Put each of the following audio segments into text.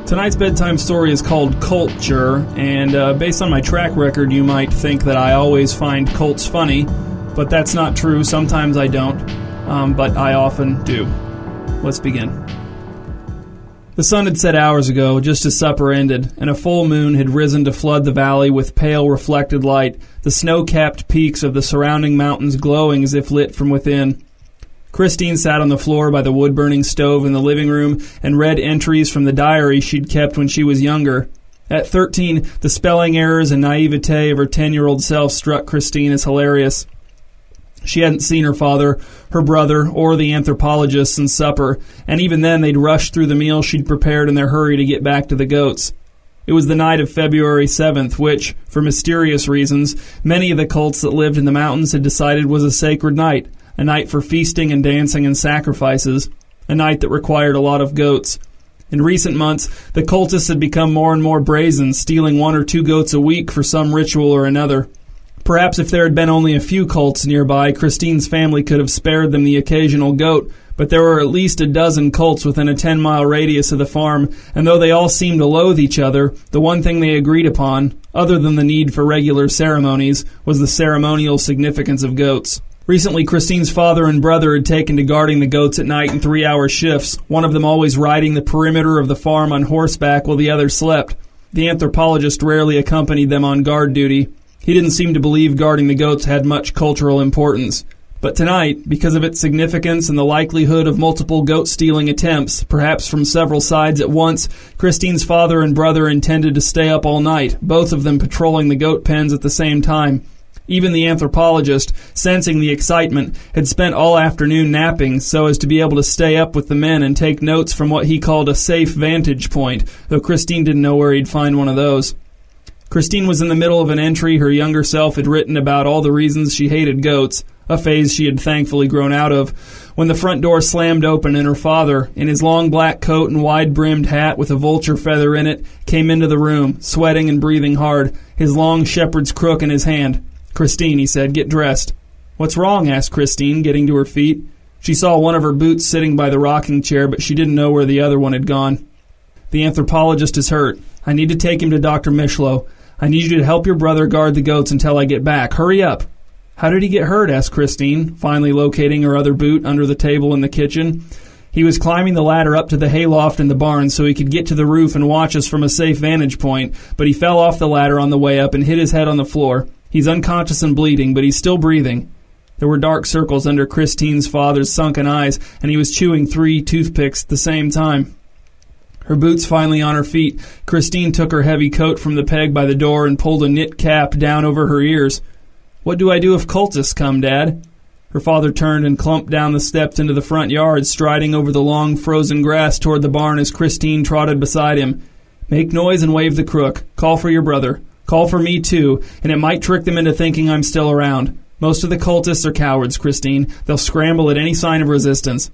Tonight's bedtime story is called Cult-ure, and based on my track record, you might think that I always find cults funny, but that's not true. Sometimes I don't, but I often do. Let's begin. The sun had set hours ago, just as supper ended, and a full moon had risen to flood the valley with pale reflected light, the snow-capped peaks of the surrounding mountains glowing as if lit from within. Christine sat on the floor by the wood-burning stove in the living room and read entries from the diary she'd kept when she was younger. At 13, the spelling errors and naivete of her 10-year-old self struck Christine as hilarious. She hadn't seen her father, her brother, or the anthropologist since supper, and even then they'd rushed through the meal she'd prepared in their hurry to get back to the goats. It was the night of February 7th, which, for mysterious reasons, many of the cults that lived in the mountains had decided was a sacred night. A night for feasting and dancing and sacrifices, a night that required a lot of goats. In recent months, the cultists had become more and more brazen, stealing 1 or 2 goats a week for some ritual or another. Perhaps if there had been only a few cults nearby, Christine's family could have spared them the occasional goat, but there were at least a dozen cults within a 10-mile radius of the farm, and though they all seemed to loathe each other, the one thing they agreed upon, other than the need for regular ceremonies, was the ceremonial significance of goats. Recently, Christine's father and brother had taken to guarding the goats at night in 3-hour shifts, one of them always riding the perimeter of the farm on horseback while the other slept. The anthropologist rarely accompanied them on guard duty. He didn't seem to believe guarding the goats had much cultural importance. But tonight, because of its significance and the likelihood of multiple goat-stealing attempts, perhaps from several sides at once, Christine's father and brother intended to stay up all night, both of them patrolling the goat pens at the same time. Even the anthropologist, sensing the excitement, had spent all afternoon napping so as to be able to stay up with the men and take notes from what he called a safe vantage point, though Christine didn't know where he'd find one of those. Christine was in the middle of an entry her younger self had written about all the reasons she hated goats, a phase she had thankfully grown out of, when the front door slammed open and her father, in his long black coat and wide-brimmed hat with a vulture feather in it, came into the room, sweating and breathing hard, his long shepherd's crook in his hand. "Christine," he said, "get dressed." "What's wrong?" asked Christine, getting to her feet. She saw one of her boots sitting by the rocking chair, but she didn't know where the other one had gone. "The anthropologist is hurt. I need to take him to Dr. Mishlow. I need you to help your brother guard the goats until I get back. Hurry up." "How did he get hurt?" asked Christine, finally locating her other boot under the table in the kitchen. "He was climbing the ladder up to the hayloft in the barn so he could get to the roof and watch us from a safe vantage point, but he fell off the ladder on the way up and hit his head on the floor. He's unconscious and bleeding, but he's still breathing." There were dark circles under Christine's father's sunken eyes, and he was chewing 3 toothpicks at the same time. Her boots finally on her feet, Christine took her heavy coat from the peg by the door and pulled a knit cap down over her ears. "What do I do if cultists come, Dad?" Her father turned and clumped down the steps into the front yard, striding over the long frozen grass toward the barn as Christine trotted beside him. "Make noise and wave the crook. Call for your brother. Call for me, too, and it might trick them into thinking I'm still around. Most of the cultists are cowards, Christine. They'll scramble at any sign of resistance."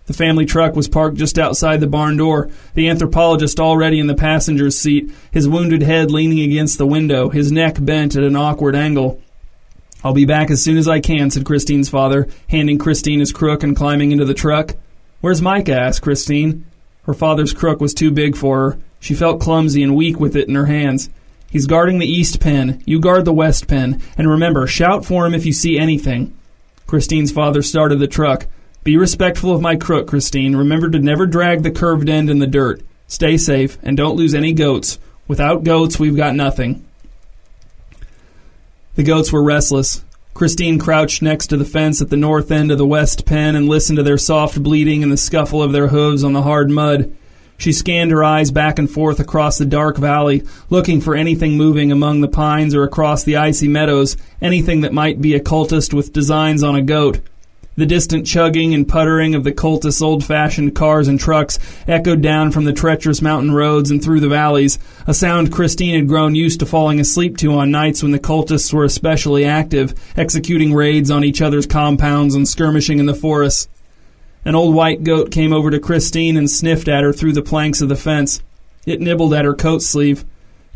The family truck was parked just outside the barn door, the anthropologist already in the passenger's seat, his wounded head leaning against the window, his neck bent at an awkward angle. "I'll be back as soon as I can," said Christine's father, handing Christine his crook and climbing into the truck. "Where's Micah?" asked Christine. Her father's crook was too big for her. She felt clumsy and weak with it in her hands. "He's guarding the east pen. You guard the west pen. And remember, shout for him if you see anything." Christine's father started the truck. "Be respectful of my crook, Christine. Remember to never drag the curved end in the dirt. Stay safe, and don't lose any goats. Without goats, we've got nothing." The goats were restless. Christine crouched next to the fence at the north end of the west pen and listened to their soft bleating and the scuffle of their hooves on the hard mud. She scanned her eyes back and forth across the dark valley, looking for anything moving among the pines or across the icy meadows, anything that might be a cultist with designs on a goat. The distant chugging and puttering of the cultists' old-fashioned cars and trucks echoed down from the treacherous mountain roads and through the valleys, a sound Christine had grown used to falling asleep to on nights when the cultists were especially active, executing raids on each other's compounds and skirmishing in the forests. An old white goat came over to Christine and sniffed at her through the planks of the fence. It nibbled at her coat sleeve.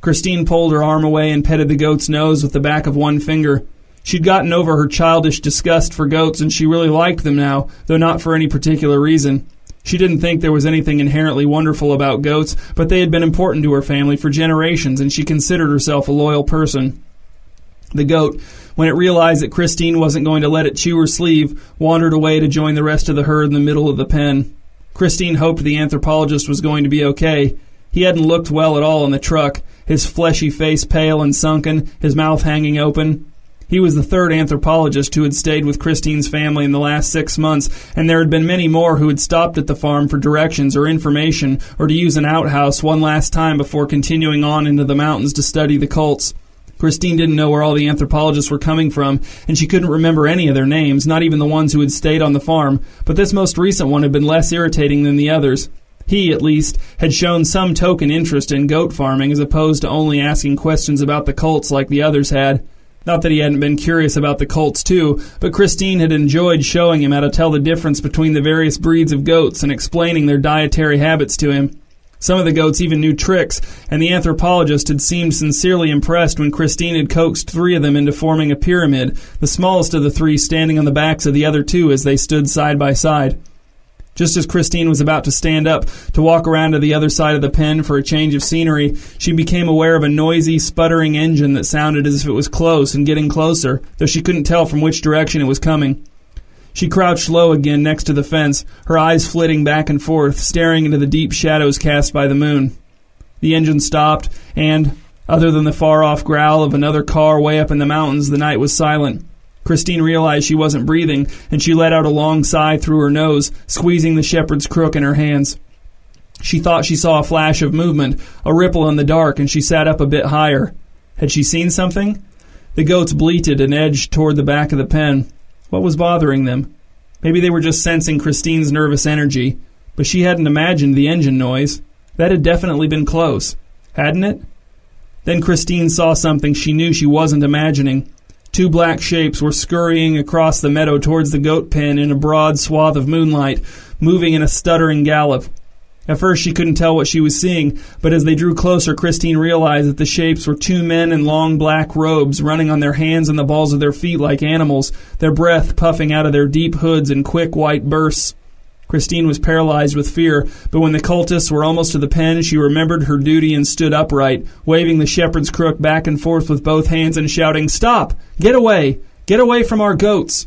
Christine pulled her arm away and petted the goat's nose with the back of one finger. She'd gotten over her childish disgust for goats, and she really liked them now, though not for any particular reason. She didn't think there was anything inherently wonderful about goats, but they had been important to her family for generations, and she considered herself a loyal person. The goat, when it realized that Christine wasn't going to let it chew her sleeve, wandered away to join the rest of the herd in the middle of the pen. Christine hoped the anthropologist was going to be okay. He hadn't looked well at all in the truck, his fleshy face pale and sunken, his mouth hanging open. He was the third anthropologist who had stayed with Christine's family in the last 6 months, and there had been many more who had stopped at the farm for directions or information or to use an outhouse one last time before continuing on into the mountains to study the cults. Christine didn't know where all the anthropologists were coming from, and she couldn't remember any of their names, not even the ones who had stayed on the farm, but this most recent one had been less irritating than the others. He, at least, had shown some token interest in goat farming as opposed to only asking questions about the cults like the others had. Not that he hadn't been curious about the cults too, but Christine had enjoyed showing him how to tell the difference between the various breeds of goats and explaining their dietary habits to him. Some of the goats even knew tricks, and the anthropologist had seemed sincerely impressed when Christine had coaxed 3 of them into forming a pyramid, the smallest of the 3 standing on the backs of the other 2 as they stood side by side. Just as Christine was about to stand up to walk around to the other side of the pen for a change of scenery, she became aware of a noisy, sputtering engine that sounded as if it was close and getting closer, though she couldn't tell from which direction it was coming. She crouched low again next to the fence, her eyes flitting back and forth, staring into the deep shadows cast by the moon. The engine stopped, and, other than the far-off growl of another car way up in the mountains, the night was silent. Christine realized she wasn't breathing, and she let out a long sigh through her nose, squeezing the shepherd's crook in her hands. She thought she saw a flash of movement, a ripple in the dark, and she sat up a bit higher. Had she seen something? The goats bleated and edged toward the back of the pen. What was bothering them? Maybe they were just sensing Christine's nervous energy, but she hadn't imagined the engine noise. That had definitely been close, hadn't it? Then Christine saw something she knew she wasn't imagining. 2 black shapes were scurrying across the meadow towards the goat pen in a broad swath of moonlight, moving in a stuttering gallop. At first she couldn't tell what she was seeing, but as they drew closer, Christine realized that the shapes were 2 men in long black robes, running on their hands and the balls of their feet like animals, their breath puffing out of their deep hoods in quick white bursts. Christine was paralyzed with fear, but when the cultists were almost to the pen, she remembered her duty and stood upright, waving the shepherd's crook back and forth with both hands and shouting, "Stop! Get away! Get away from our goats!"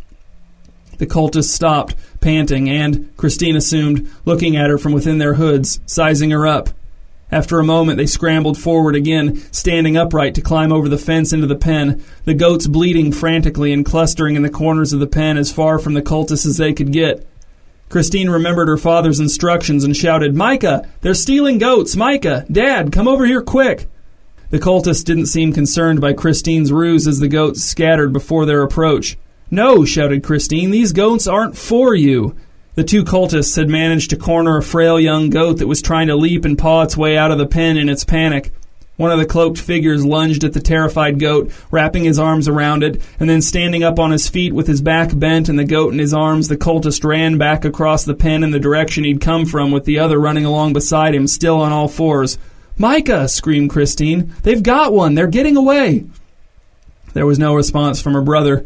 The cultists stopped, panting, and, Christine assumed, looking at her from within their hoods, sizing her up. After a moment, they scrambled forward again, standing upright to climb over the fence into the pen, the goats bleating frantically and clustering in the corners of the pen as far from the cultists as they could get. Christine remembered her father's instructions and shouted, "Micah! They're stealing goats! Micah! Dad, come over here quick!" The cultists didn't seem concerned by Christine's ruse as the goats scattered before their approach. "No," shouted Christine, "these goats aren't for you." The 2 cultists had managed to corner a frail young goat that was trying to leap and paw its way out of the pen in its panic. One of the cloaked figures lunged at the terrified goat, wrapping his arms around it, and then standing up on his feet with his back bent and the goat in his arms, the cultist ran back across the pen in the direction he'd come from, with the other running along beside him, still on all fours. "Micah!" screamed Christine. "They've got one! They're getting away!" There was no response from her brother.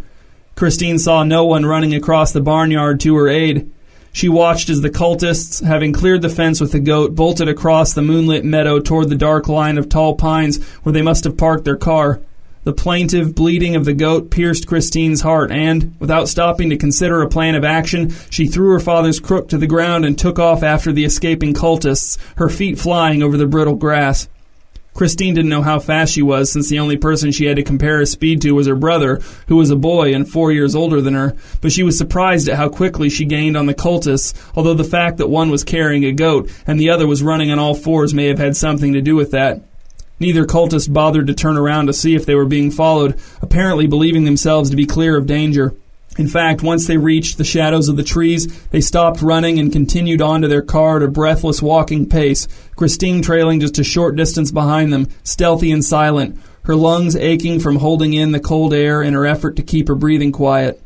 Christine saw no one running across the barnyard to her aid. She watched as the cultists, having cleared the fence with the goat, bolted across the moonlit meadow toward the dark line of tall pines where they must have parked their car. The plaintive bleating of the goat pierced Christine's heart, and, without stopping to consider a plan of action, she threw her father's crook to the ground and took off after the escaping cultists, her feet flying over the brittle grass. Christine didn't know how fast she was, since the only person she had to compare her speed to was her brother, who was a boy and 4 years older than her, but she was surprised at how quickly she gained on the cultists, although the fact that one was carrying a goat and the other was running on all fours may have had something to do with that. Neither cultist bothered to turn around to see if they were being followed, apparently believing themselves to be clear of danger. In fact, once they reached the shadows of the trees, they stopped running and continued on to their car at a breathless walking pace, Christine trailing just a short distance behind them, stealthy and silent, her lungs aching from holding in the cold air in her effort to keep her breathing quiet.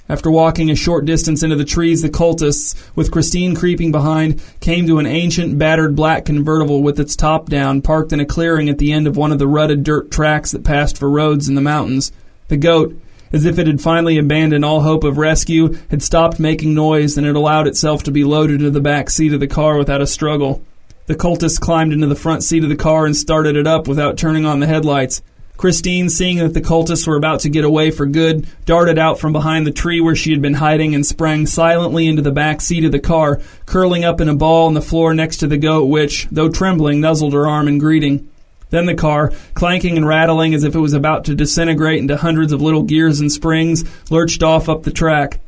After walking a short distance into the trees, the cultists, with Christine creeping behind, came to an ancient, battered black convertible with its top down, parked in a clearing at the end of one of the rutted dirt tracks that passed for roads in the mountains. The goat, as if it had finally abandoned all hope of rescue, had stopped making noise, and had allowed itself to be loaded into the back seat of the car without a struggle. The cultist climbed into the front seat of the car and started it up without turning on the headlights. Christine, seeing that the cultists were about to get away for good, darted out from behind the tree where she had been hiding and sprang silently into the back seat of the car, curling up in a ball on the floor next to the goat which, though trembling, nuzzled her arm in greeting. Then the car, clanking and rattling as if it was about to disintegrate into hundreds of little gears and springs, lurched off up the track.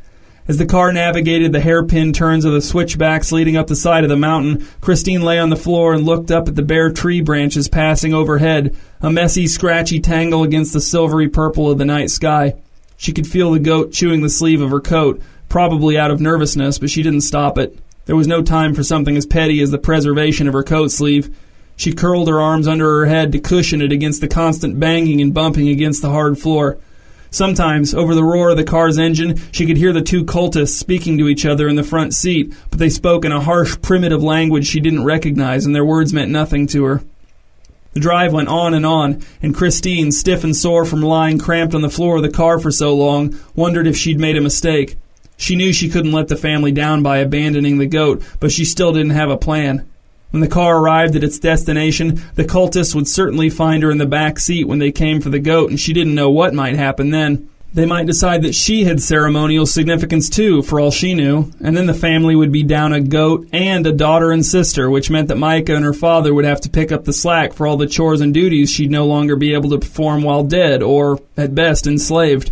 As the car navigated the hairpin turns of the switchbacks leading up the side of the mountain, Christine lay on the floor and looked up at the bare tree branches passing overhead, a messy, scratchy tangle against the silvery purple of the night sky. She could feel the goat chewing the sleeve of her coat, probably out of nervousness, but she didn't stop it. There was no time for something as petty as the preservation of her coat sleeve. She curled her arms under her head to cushion it against the constant banging and bumping against the hard floor. Sometimes, over the roar of the car's engine, she could hear the two cultists speaking to each other in the front seat, but they spoke in a harsh, primitive language she didn't recognize, and their words meant nothing to her. The drive went on, and Christine, stiff and sore from lying cramped on the floor of the car for so long, wondered if she'd made a mistake. She knew she couldn't let the family down by abandoning the goat, but she still didn't have a plan. When the car arrived at its destination, the cultists would certainly find her in the back seat when they came for the goat, and she didn't know what might happen then. They might decide that she had ceremonial significance too, for all she knew, and then the family would be down a goat and a daughter and sister, which meant that Micah and her father would have to pick up the slack for all the chores and duties she'd no longer be able to perform while dead, or, at best, enslaved.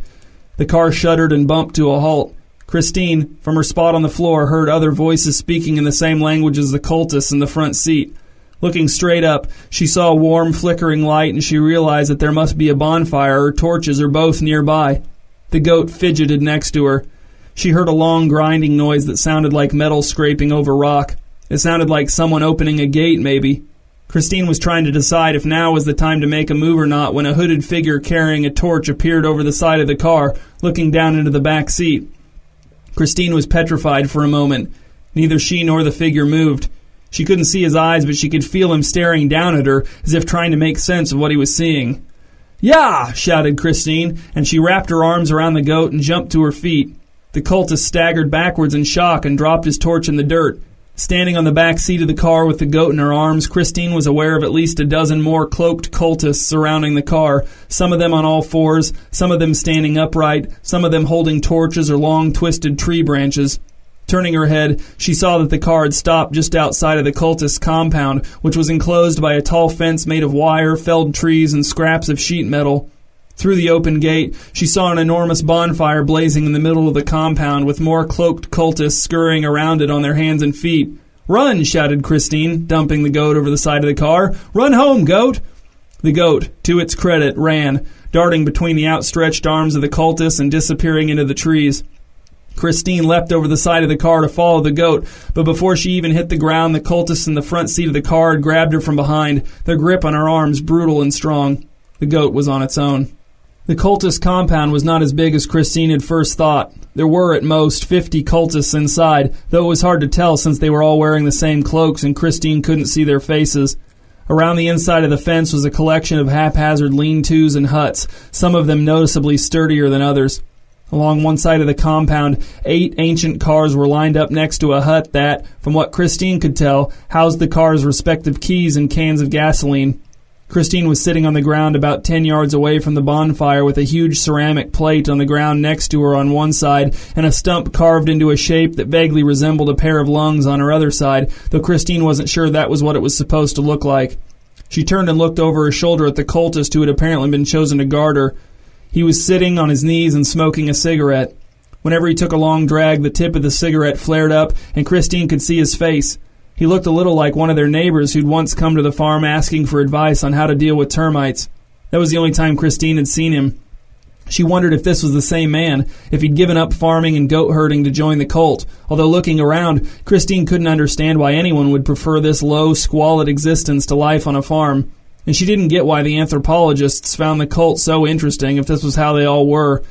The car shuddered and bumped to a halt. Christine, from her spot on the floor, heard other voices speaking in the same language as the cultists in the front seat. Looking straight up, she saw a warm, flickering light, and she realized that there must be a bonfire or torches or both nearby. The goat fidgeted next to her. She heard a long, grinding noise that sounded like metal scraping over rock. It sounded like someone opening a gate, maybe. Christine was trying to decide if now was the time to make a move or not when a hooded figure carrying a torch appeared over the side of the car, looking down into the back seat. Christine was petrified for a moment. Neither she nor the figure moved. She couldn't see his eyes, but she could feel him staring down at her, as if trying to make sense of what he was seeing. "Yah!" shouted Christine, and she wrapped her arms around the goat and jumped to her feet. The cultist staggered backwards in shock and dropped his torch in the dirt. Standing on the back seat of the car with the goat in her arms, Christine was aware of at least a dozen more cloaked cultists surrounding the car, some of them on all fours, some of them standing upright, some of them holding torches or long twisted tree branches. Turning her head, she saw that the car had stopped just outside of the cultist compound, which was enclosed by a tall fence made of wire, felled trees, and scraps of sheet metal. Through the open gate, she saw an enormous bonfire blazing in the middle of the compound, with more cloaked cultists scurrying around it on their hands and feet. "Run!" shouted Christine, dumping the goat over the side of the car. "Run home, goat!" The goat, to its credit, ran, darting between the outstretched arms of the cultists and disappearing into the trees. Christine leapt over the side of the car to follow the goat, but before she even hit the ground, the cultists in the front seat of the car had grabbed her from behind, their grip on her arms brutal and strong. The goat was on its own. The cultist compound was not as big as Christine had first thought. There were at most 50 cultists inside, though it was hard to tell since they were all wearing the same cloaks and Christine couldn't see their faces. Around the inside of the fence was a collection of haphazard lean-tos and huts, some of them noticeably sturdier than others. Along one side of the compound, 8 ancient cars were lined up next to a hut that, from what Christine could tell, housed the cars' respective keys and cans of gasoline. Christine was sitting on the ground about 10 yards away from the bonfire with a huge ceramic plate on the ground next to her on one side and a stump carved into a shape that vaguely resembled a pair of lungs on her other side, though Christine wasn't sure that was what it was supposed to look like. She turned and looked over her shoulder at the cultist who had apparently been chosen to guard her. He was sitting on his knees and smoking a cigarette. Whenever he took a long drag, the tip of the cigarette flared up, and Christine could see his face. He looked a little like one of their neighbors who'd once come to the farm asking for advice on how to deal with termites. That was the only time Christine had seen him. She wondered if this was the same man, if he'd given up farming and goat herding to join the cult. Although looking around, Christine couldn't understand why anyone would prefer this low, squalid existence to life on a farm. And she didn't get why the anthropologists found the cult so interesting if this was how they all were.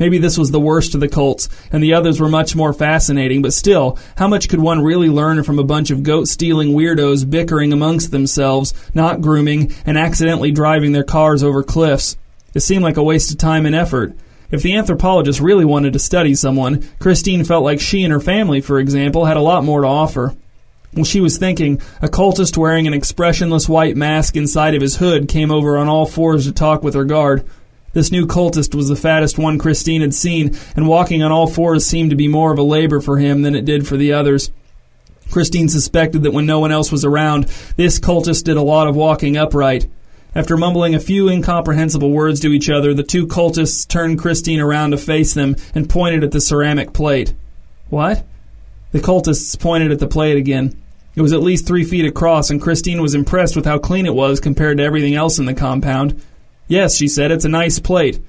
Maybe this was the worst of the cults, and the others were much more fascinating, but still, how much could one really learn from a bunch of goat-stealing weirdos bickering amongst themselves, not grooming, and accidentally driving their cars over cliffs? It seemed like a waste of time and effort. If the anthropologist really wanted to study someone, Christine felt like she and her family, for example, had a lot more to offer. While she was thinking, a cultist wearing an expressionless white mask inside of his hood came over on all fours to talk with her guard. This new cultist was the fattest one Christine had seen, and walking on all fours seemed to be more of a labor for him than it did for the others. Christine suspected that when no one else was around, this cultist did a lot of walking upright. After mumbling a few incomprehensible words to each other, the two cultists turned Christine around to face them and pointed at the ceramic plate. What? The cultists pointed at the plate again. It was at least 3 feet across, and Christine was impressed with how clean it was compared to everything else in the compound. Yes, she said, it's a nice plate.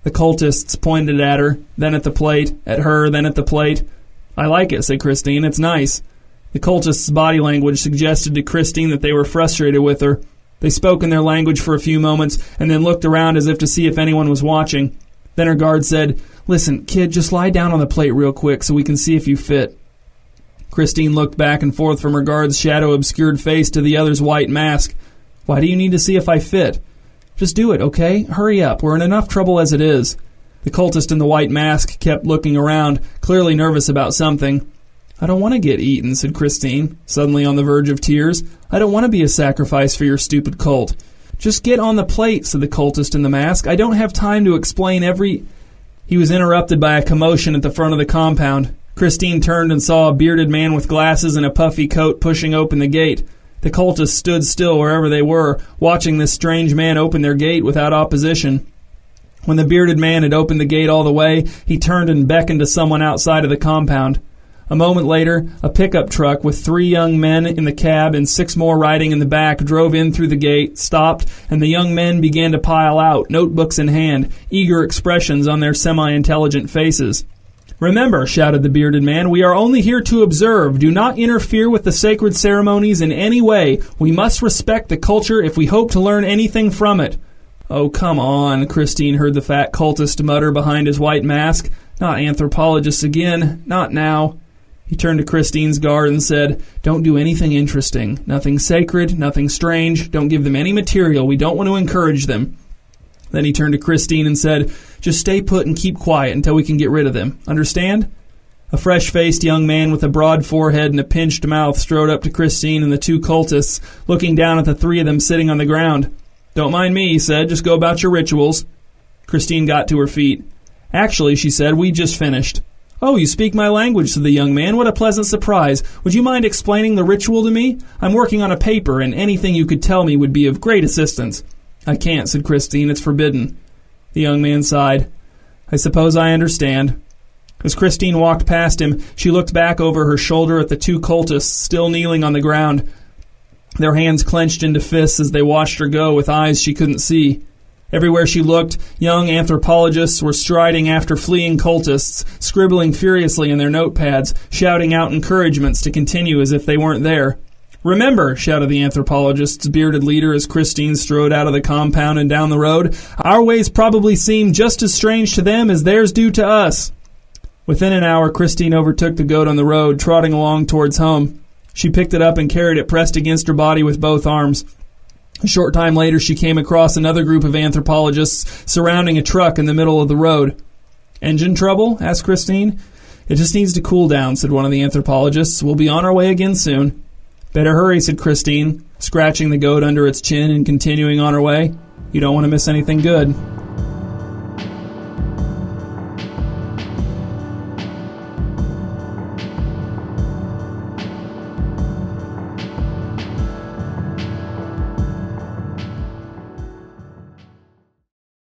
The cultists pointed at her, then at the plate, at her, then at the plate. I like it, said Christine. It's nice. The cultists' body language suggested to Christine that they were frustrated with her. They spoke in their language for a few moments and then looked around as if to see if anyone was watching. Then her guard said, "Listen, kid, just lie down on the plate real quick so we can see if you fit." Christine looked back and forth from her guard's shadow-obscured face to the other's white mask. "Why do you need to see if I fit?" "Just do it, okay? Hurry up. We're in enough trouble as it is." The cultist in the white mask kept looking around, clearly nervous about something. "I don't want to get eaten," said Christine, suddenly on the verge of tears. "I don't want to be a sacrifice for your stupid cult." "Just get on the plate," said the cultist in the mask. "I don't have time to explain every—" He was interrupted by a commotion at the front of the compound. Christine turned and saw a bearded man with glasses and a puffy coat pushing open the gate. The cultists stood still wherever they were, watching this strange man open their gate without opposition. When the bearded man had opened the gate all the way, he turned and beckoned to someone outside of the compound. A moment later, a pickup truck with 3 young men in the cab and 6 more riding in the back drove in through the gate, stopped, and the young men began to pile out, notebooks in hand, eager expressions on their semi-intelligent faces. "Remember," shouted the bearded man, "we are only here to observe. Do not interfere with the sacred ceremonies in any way. We must respect the culture if we hope to learn anything from it." "Oh, come on," Christine heard the fat cultist mutter behind his white mask. "Not anthropologists again. Not now." He turned to Christine's guard and said, "Don't do anything interesting. Nothing sacred, nothing strange. Don't give them any material. We don't want to encourage them." Then he turned to Christine and said, "Just stay put and keep quiet until we can get rid of them. Understand?" A fresh-faced young man with a broad forehead and a pinched mouth strode up to Christine and the 2 cultists, looking down at the 3 of them sitting on the ground. "Don't mind me," he said. "Just go about your rituals." Christine got to her feet. "Actually," she said, "we just finished." "Oh, you speak my language," said the young man. "What a pleasant surprise. Would you mind explaining the ritual to me? I'm working on a paper, and anything you could tell me would be of great assistance." "I can't," said Christine. "It's forbidden." The young man sighed. "I suppose I understand." As Christine walked past him, she looked back over her shoulder at the 2 cultists still kneeling on the ground, their hands clenched into fists as they watched her go with eyes she couldn't see. Everywhere she looked, young anthropologists were striding after fleeing cultists, scribbling furiously in their notepads, shouting out encouragements to continue as if they weren't there. "Remember," shouted the anthropologist's bearded leader as Christine strode out of the compound and down the road, "our ways probably seem just as strange to them as theirs do to us." Within an hour, Christine overtook the goat on the road, trotting along towards home. She picked it up and carried it pressed against her body with both arms. A short time later, she came across another group of anthropologists surrounding a truck in the middle of the road. "Engine trouble?" asked Christine. "It just needs to cool down," said one of the anthropologists. "We'll be on our way again soon." "Better hurry," said Christine, scratching the goat under its chin and continuing on her way. "You don't want to miss anything good."